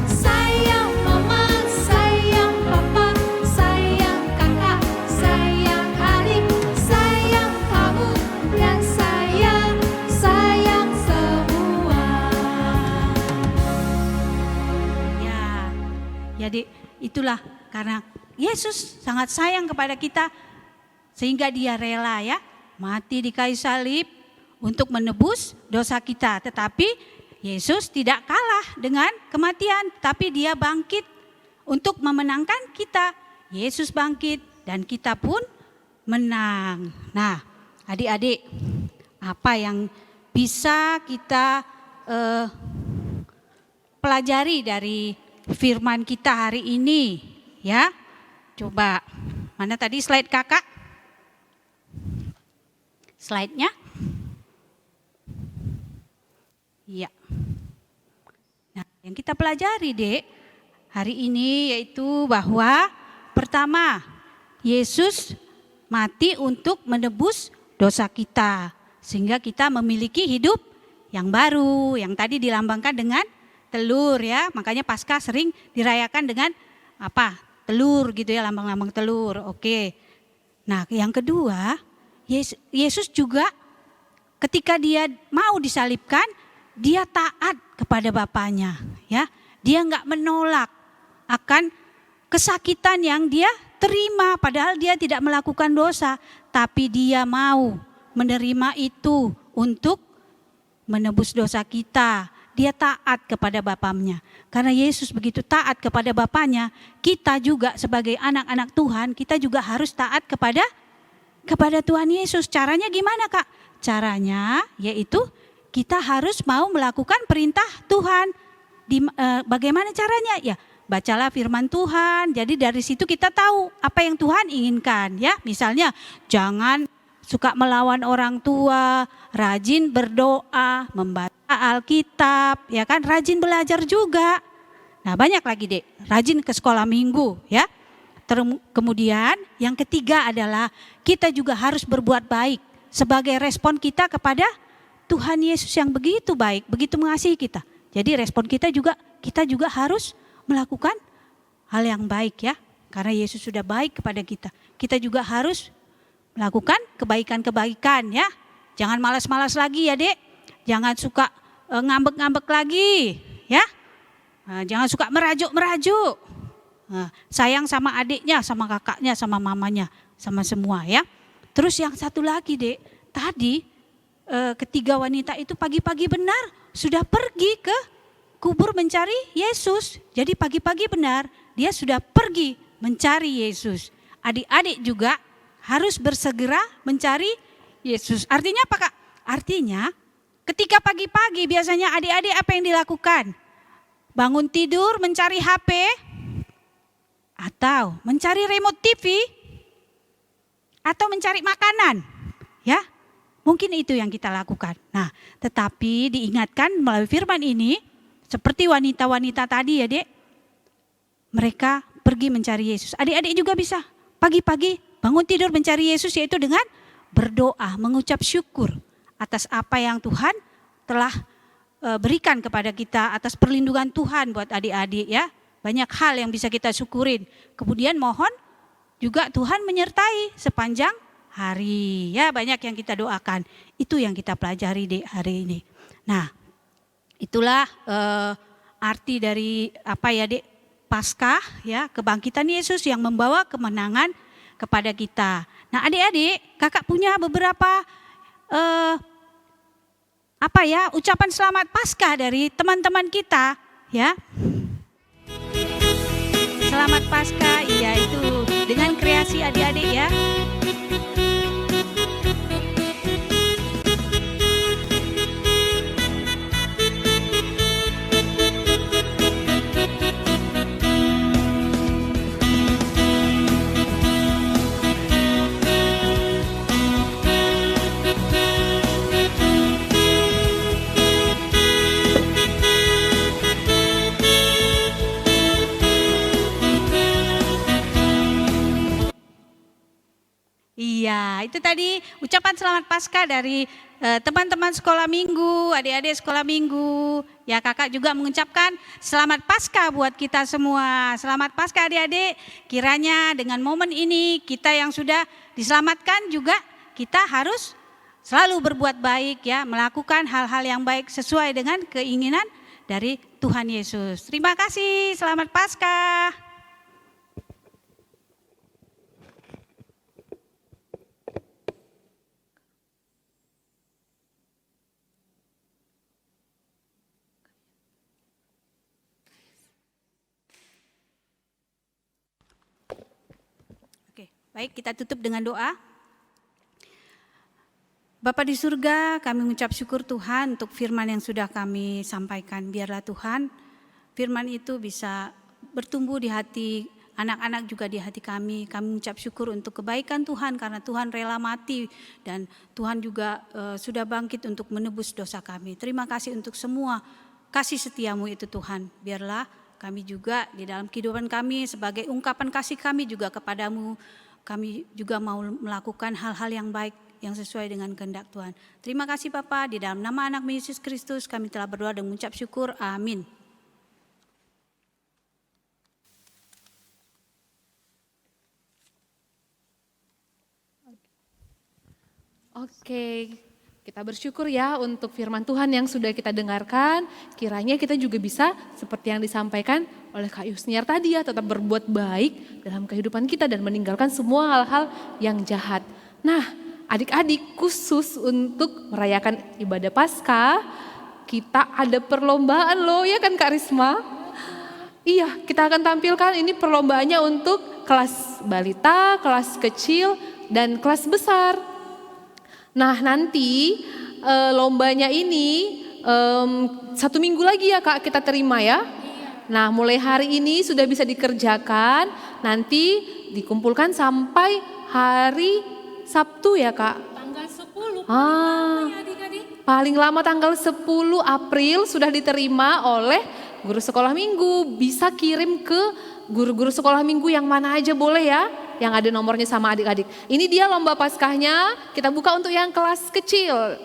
Sayang mama, sayang papa, sayang kakak, sayang adik, sayang kamu dan sayang semua. Ya Dek, itulah karena Yesus sangat sayang kepada kita sehingga dia rela ya mati di kayu salib untuk menebus dosa kita. Tetapi Yesus tidak kalah dengan kematian, tapi dia bangkit untuk memenangkan kita. Yesus bangkit dan kita pun menang. Nah, adik-adik, apa yang bisa kita pelajari dari firman kita hari ini ya? Coba, mana tadi slide kakak? Slide-nya? Iya. Nah, yang kita pelajari Dek hari ini yaitu bahwa pertama, Yesus mati untuk menebus dosa kita. Sehingga kita memiliki hidup yang baru, yang tadi dilambangkan dengan telur ya. Makanya Paskah sering dirayakan dengan apa? Telur gitu ya, lambang-lambang telur. Oke. Nah, yang kedua, Yesus juga ketika dia mau disalibkan, dia taat kepada Bapaknya ya. Dia enggak menolak akan kesakitan yang dia terima, padahal dia tidak melakukan dosa, tapi dia mau menerima itu untuk menebus dosa kita. Dia taat kepada Bapaknya. Karena Yesus begitu taat kepada Bapaknya, kita juga sebagai anak-anak Tuhan, kita juga harus taat kepada Tuhan Yesus. Caranya gimana, Kak? Caranya yaitu kita harus mau melakukan perintah Tuhan. Bagaimana caranya? Ya, bacalah firman Tuhan. Jadi dari situ kita tahu apa yang Tuhan inginkan ya. Misalnya jangan suka melawan orang tua, rajin berdoa, membaca Alkitab, ya kan, rajin belajar juga. Nah, banyak lagi, Dek. Rajin ke sekolah minggu ya. Kemudian yang ketiga adalah kita juga harus berbuat baik sebagai respon kita kepada Tuhan Yesus yang begitu baik, begitu mengasihi kita. Jadi respon kita juga harus melakukan hal yang baik ya. Karena Yesus sudah baik kepada kita. Kita juga harus melakukan kebaikan-kebaikan ya. Jangan malas-malas lagi ya, Dek. Jangan suka ngambek-ngambek lagi ya. Jangan suka merajuk-merajuk. Sayang sama adiknya, sama kakaknya, sama mamanya, sama semua ya. Terus yang satu lagi, Dek. Tadi ketiga wanita itu pagi-pagi benar sudah pergi ke kubur mencari Yesus. Jadi pagi-pagi benar dia sudah pergi mencari Yesus. Adik-adik juga harus bersegera mencari Yesus. Artinya apa, Kak? Artinya ketika pagi-pagi biasanya adik-adik apa yang dilakukan? Bangun tidur mencari HP atau mencari remote TV atau mencari makanan. Ya. Mungkin itu yang kita lakukan. Nah, tetapi diingatkan melalui firman ini, seperti wanita-wanita tadi ya, Dek, mereka pergi mencari Yesus. Adik-adik juga bisa pagi-pagi bangun tidur mencari Yesus, yaitu dengan berdoa, mengucap syukur atas apa yang Tuhan telah berikan kepada kita, atas perlindungan Tuhan buat adik-adik ya. Banyak hal yang bisa kita syukurin. Kemudian mohon juga Tuhan menyertai sepanjang hari ya, banyak yang kita doakan. Itu yang kita pelajari di hari ini. Nah, itulah arti dari apa ya, Dek, Paskah ya, kebangkitan Yesus yang membawa kemenangan kepada kita. Nah, adik-adik, Kakak punya beberapa ucapan selamat Paskah dari teman-teman kita ya. Selamat Paskah, iya itu dengan kreasi adik-adik ya. Iya, itu tadi ucapan selamat Paskah dari teman-teman sekolah minggu, adik-adik sekolah minggu. Ya, Kakak juga mengucapkan selamat Paskah buat kita semua. Selamat Paskah adik-adik. Kiranya dengan momen ini kita yang sudah diselamatkan juga kita harus selalu berbuat baik ya, melakukan hal-hal yang baik sesuai dengan keinginan dari Tuhan Yesus. Terima kasih, selamat Paskah. Baik, kita tutup dengan doa. Bapa di surga, kami mengucap syukur Tuhan untuk firman yang sudah kami sampaikan. Biarlah Tuhan, firman itu bisa bertumbuh di hati anak-anak juga di hati kami. Kami mengucap syukur untuk kebaikan Tuhan karena Tuhan rela mati dan Tuhan juga sudah bangkit untuk menebus dosa kami. Terima kasih untuk semua kasih setiamu itu Tuhan. Biarlah kami juga di dalam kehidupan kami sebagai ungkapan kasih kami juga kepadamu, kami juga mau melakukan hal-hal yang baik yang sesuai dengan kehendak Tuhan. Terima kasih Bapa, di dalam nama anak Yesus Kristus kami telah berdoa dan mengucap syukur. Amin. Oke, kita bersyukur ya untuk firman Tuhan yang sudah kita dengarkan. Kiranya kita juga bisa seperti yang disampaikan oleh Kak Yusniar tadi ya, tetap berbuat baik dalam kehidupan kita dan meninggalkan semua hal-hal yang jahat. Nah, adik-adik, khusus untuk merayakan ibadah Paskah, kita ada perlombaan loh ya kan Kak Risma? Iya, kita akan tampilkan ini perlombaannya untuk kelas balita, kelas kecil, dan kelas besar. Nah nanti lombanya ini 1 minggu lagi ya Kak kita terima ya. Nah mulai hari ini sudah bisa dikerjakan, nanti dikumpulkan sampai hari Sabtu ya Kak. Tanggal 10 ya adik-adik. Paling lama tanggal 10 April sudah diterima oleh guru sekolah minggu. Bisa kirim ke guru-guru sekolah minggu yang mana aja boleh ya. Yang ada nomornya sama adik-adik. Ini dia lomba Paskahnya, kita buka untuk yang kelas kecil.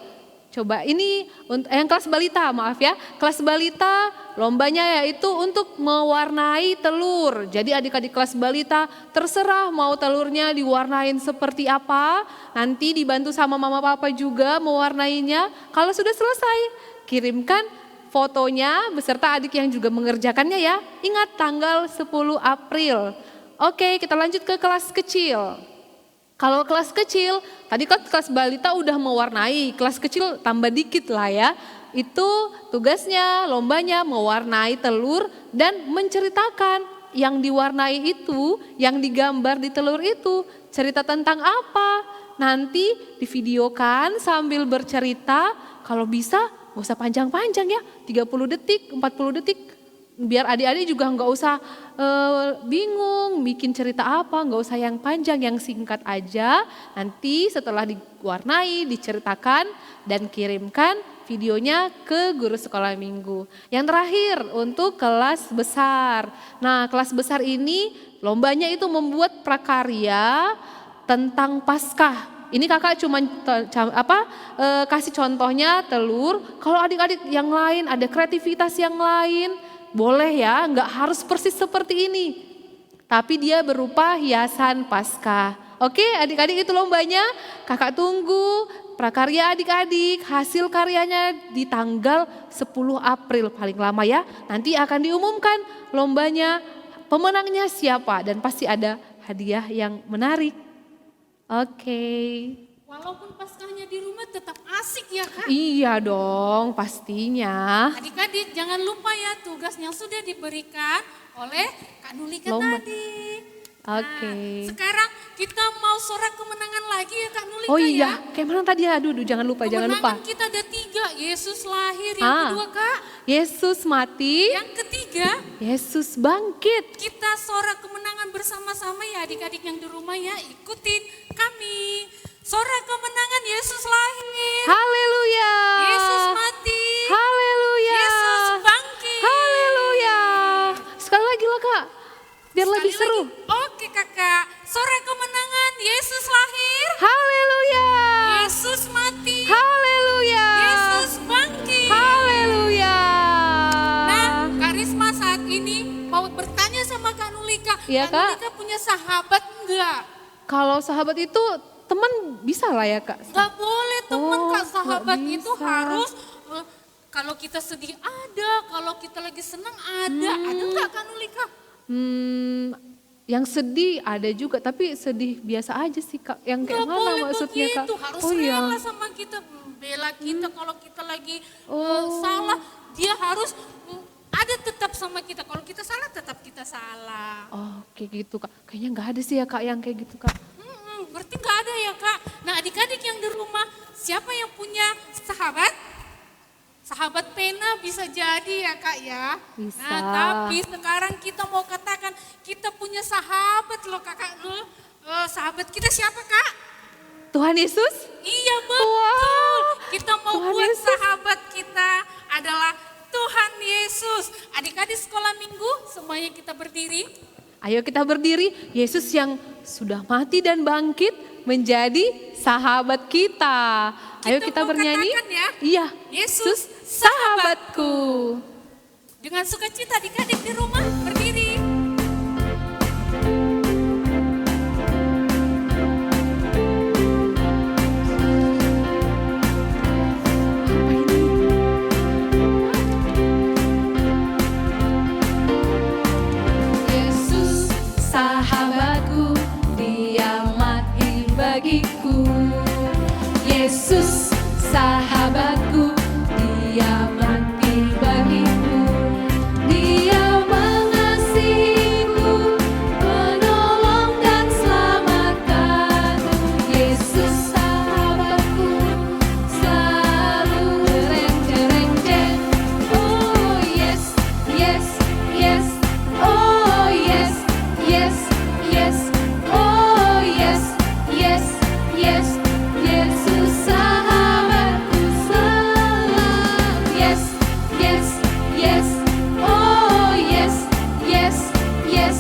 Coba ini untuk yang kelas balita, maaf ya. Kelas balita lombanya yaitu untuk mewarnai telur. Jadi adik-adik kelas balita terserah mau telurnya diwarnain seperti apa. Nanti dibantu sama mama papa juga mewarnainya. Kalau sudah selesai, kirimkan fotonya beserta adik yang juga mengerjakannya ya. Ingat tanggal 10 April. Oke, kita lanjut ke kelas kecil. Kalau kelas kecil, tadi kan kelas balita udah mewarnai, kelas kecil tambah dikit lah ya. Itu tugasnya, lombanya mewarnai telur dan menceritakan yang diwarnai itu, yang digambar di telur itu, cerita tentang apa. Nanti divideokan sambil bercerita, kalau bisa gak usah panjang-panjang ya, 30 detik, 40 detik. Biar adik-adik juga nggak usah bingung bikin cerita apa, nggak usah yang panjang, yang singkat aja. Nanti setelah diwarnai, diceritakan dan kirimkan videonya ke guru sekolah minggu. Yang terakhir untuk kelas besar. Nah kelas besar ini lombanya itu membuat prakarya tentang Paskah. Ini kakak cuma kasih contohnya telur. Kalau adik-adik yang lain ada kreativitas yang lain, boleh ya, nggak harus persis seperti ini. Tapi dia berupa hiasan Paskah. Oke adik-adik itu lombanya, kakak tunggu prakarya adik-adik, hasil karyanya di tanggal 10 April paling lama ya. Nanti akan diumumkan lombanya, pemenangnya siapa dan pasti ada hadiah yang menarik. Oke. Walaupun Paskahnya di rumah tetap asik ya Kak. Iya dong pastinya. Adik-adik jangan lupa ya tugas yang sudah diberikan oleh Kak Nulika Lomba. tadi. Oke. Sekarang kita mau sorak kemenangan lagi ya Kak Nulika Oh ya. iya, kayak mana tadi ya? Aduh, jangan lupa, jangan lupa. Kemenangan kita ada 3, Yesus lahir. Yang kedua Kak, Yesus mati, yang ketiga Yesus bangkit. kita sorak kemenangan bersama-sama ya adik-adik yang di rumah ya. Ikutin kami. Sorak kemenangan Yesus lahir. Haleluya. Yesus mati. Haleluya. Yesus bangkit. Haleluya. Sekali lagi lah Kak, biar lebih Sekali seru. lagi. Oke kakak, sorak kemenangan Yesus lahir. Haleluya. Yesus mati. Haleluya. Yesus bangkit. Haleluya. Nah, Kak Risma saat ini mau bertanya sama Kak Nulika. Iya, Kak Kak. Nulika punya sahabat enggak? Kalau sahabat itu teman bisa lah ya Kak? Enggak boleh teman Oh, Kak, sahabat nggak itu bisa. harus kalau kita sedih ada, kalau kita lagi senang ada. Ada enggak Kak Nulika? Yang sedih ada juga, tapi sedih biasa aja sih Kak. Yang kayak Enggak mana boleh maksudnya Kak? begitu, harus Oh iya. rela sama kita, bela kita kalau kita lagi salah, dia harus ada tetap sama kita. Kalau kita salah, tetap kita salah. Oh kayak gitu Kak. Kayaknya nggak ada sih ya Kak yang kayak gitu Kak. Berarti nggak ada ya Kak. Nah adik-adik yang di rumah, siapa yang punya sahabat? Sahabat pena bisa jadi ya Kak ya. Bisa. Nah tapi sekarang kita mau katakan kita punya sahabat loh Kakak. Sahabat kita siapa Kak? Tuhan Yesus? Iya betul. Wow. Kita mau Tuhan buat Yesus. sahabat kita adalah Tuhan Yesus. Adik-adik sekolah minggu semuanya kita berdiri. Ayo kita berdiri, Yesus yang sudah mati dan bangkit menjadi sahabat kita. Ayo kita mau bernyanyi. katakan ya, Iya, Yesus sahabatku. Dengan sukacita adik-adik di rumah berdiri. Yesus sahabatku, Dia mati bagiku. Yesus sahabatku, Dia mati bagiku. Dia mengasihiku, menolong dan selamatkan. Yesus sahabatku, selalu jreng jreng jreng. Oh yes, yes, yes. Oh yes, yes, yes. Oh yes, yes, yes. Yesus sahabatku selalu. Yes, yes, yes. Oh yes, yes, yes.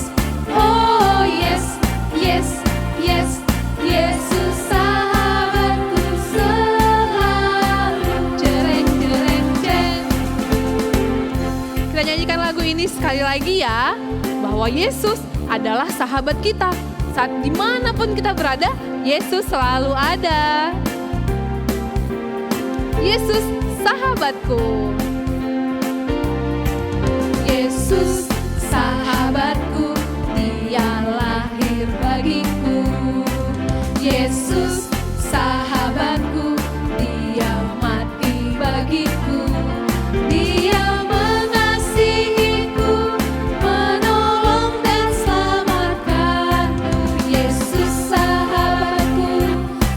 Oh yes, yes, yes. Yesus sahabatku selalu. Jreng jreng jreng. Kita nyanyikan lagu ini sekali lagi ya, bahwa Yesus adalah sahabat kita. Saat dimanapun kita berada, Yesus selalu ada. Yesus sahabatku. Yesus sahabatku, Dia lahir bagiku. Yesus sahabatku, Dia mati bagiku. Dia mengasihiku, menolong dan selamatkanku. Yesus sahabatku,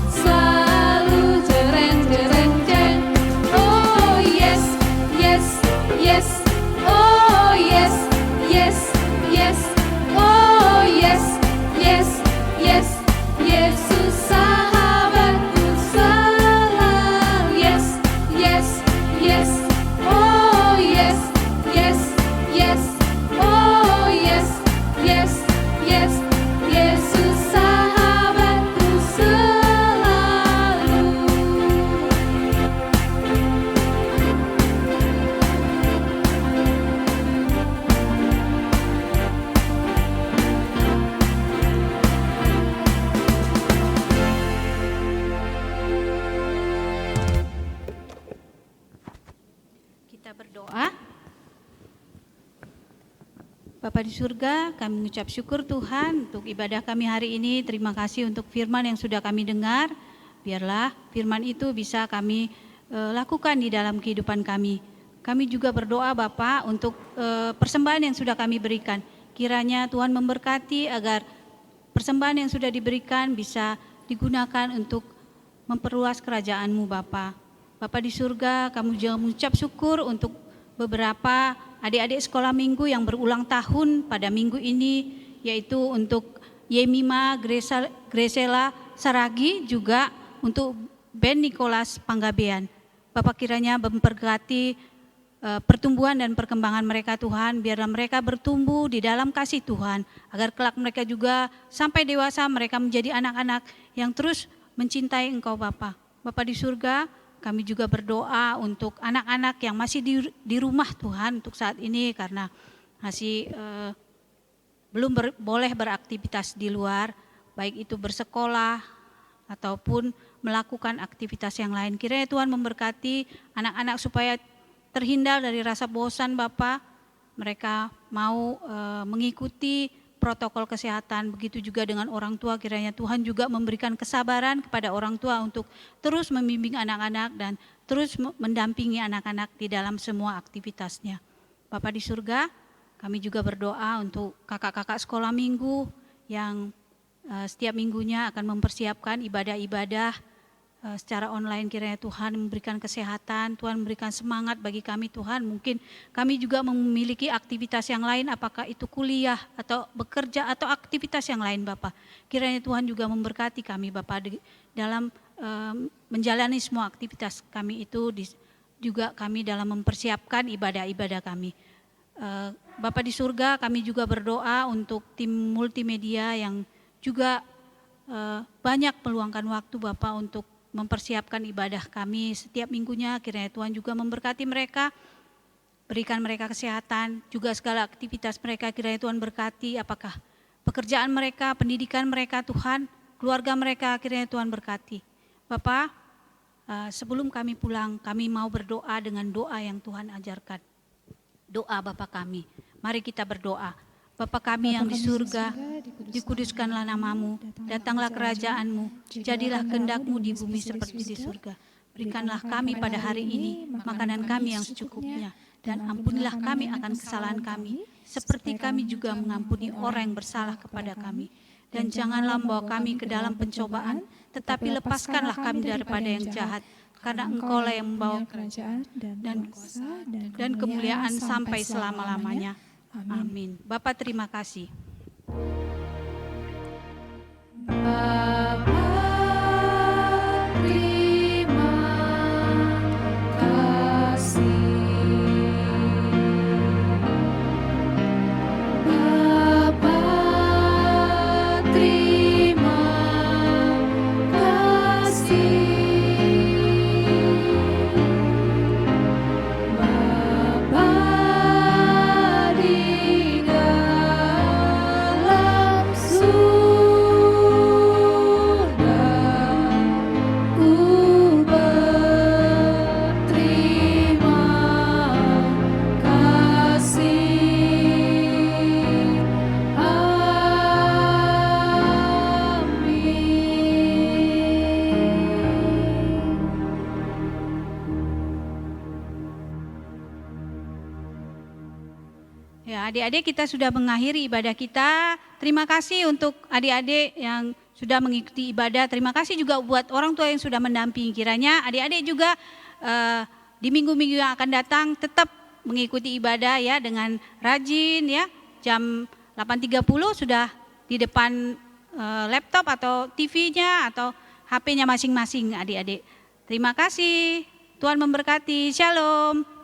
selalu jreng jreng jreng. Oh yes, yes, yes. Oh yes, yes, yes. Oh yes, yes, yes. Yesus sahabatku selalu. Yes, yes, yes. Oh yes, yes, yes. Oh yes, yes, yes. Yesus sahabatku selalu. Kita berdoa. Bapa di surga, kami mengucap syukur Tuhan untuk ibadah kami hari ini. Terima kasih untuk firman yang sudah kami dengar. Biarlah firman itu bisa kami lakukan di dalam kehidupan kami. Kami juga berdoa Bapa untuk persembahan yang sudah kami berikan. Kiranya Tuhan memberkati agar persembahan yang sudah diberikan bisa digunakan untuk memperluas kerajaan-Mu Bapa. Bapa di surga, kami juga mengucap syukur untuk beberapa adik-adik sekolah minggu yang berulang tahun pada minggu ini, yaitu untuk Yemima Gresela Saragi, juga untuk Ben Nicholas Panggabean. Bapak kiranya memberkati pertumbuhan dan perkembangan mereka Tuhan, biarlah mereka bertumbuh di dalam kasih Tuhan, agar kelak mereka juga sampai dewasa mereka menjadi anak-anak yang terus mencintai Engkau Bapa. Bapa di surga, kami juga berdoa untuk anak-anak yang masih di rumah Tuhan untuk saat ini, karena masih belum boleh beraktivitas di luar, baik itu bersekolah ataupun melakukan aktivitas yang lain. Kiranya Tuhan memberkati anak-anak supaya terhindar dari rasa bosan Bapa. Mereka mau mengikuti protokol kesehatan, begitu juga dengan orang tua. Kiranya Tuhan juga memberikan kesabaran kepada orang tua untuk terus membimbing anak-anak dan terus mendampingi anak-anak di dalam semua aktivitasnya. Bapa di surga, kami juga berdoa untuk kakak-kakak sekolah minggu yang setiap minggunya akan mempersiapkan ibadah-ibadah secara online. Kiranya Tuhan memberikan kesehatan, Tuhan memberikan semangat bagi kami Tuhan. Mungkin kami juga memiliki aktivitas yang lain, apakah itu kuliah atau bekerja atau aktivitas yang lain Bapak. Kiranya Tuhan juga memberkati kami Bapak dalam menjalani semua aktivitas kami itu, juga kami dalam mempersiapkan ibadah-ibadah kami. Bapa di surga, kami juga berdoa untuk tim multimedia yang juga banyak meluangkan waktu Bapak untuk mempersiapkan ibadah kami setiap minggunya. Kiranya Tuhan juga memberkati mereka, berikan mereka kesehatan, juga segala aktivitas mereka kiranya Tuhan berkati, apakah pekerjaan mereka, pendidikan mereka Tuhan, keluarga mereka kiranya Tuhan berkati. Bapak, sebelum kami pulang, kami mau berdoa dengan doa yang Tuhan ajarkan. Doa Bapa kami, mari kita berdoa. Bapa kami yang di surga, dikuduskanlah namamu, datanglah kerajaanmu, jadilah kehendak-Mu di bumi seperti di surga. Berikanlah kami pada hari ini makanan kami yang secukupnya, dan ampunilah kami akan kesalahan kami, seperti kami juga mengampuni orang yang bersalah kepada kami. Dan janganlah membawa kami ke dalam pencobaan, tetapi lepaskanlah kami daripada yang jahat, karena Engkaulah yang membawa kerajaan dan kuasa dan kemuliaan sampai selama-lamanya. Amin. Bapak terima kasih. Bapa, terima kasih. Bapa, terima kasih. Bapa di dalam surga, ku berterima kasih. Ya, adik-adik kita sudah mengakhiri ibadah kita. Terima kasih untuk adik-adik yang sudah mengikuti ibadah. Terima kasih juga buat orang tua yang sudah mendampingi. Kiranya adik-adik juga di minggu-minggu yang akan datang tetap mengikuti ibadah ya dengan rajin ya. Jam 8.30 sudah di depan laptop atau TV-nya atau HP-nya masing-masing adik-adik. Terima kasih. Tuhan memberkati. Shalom.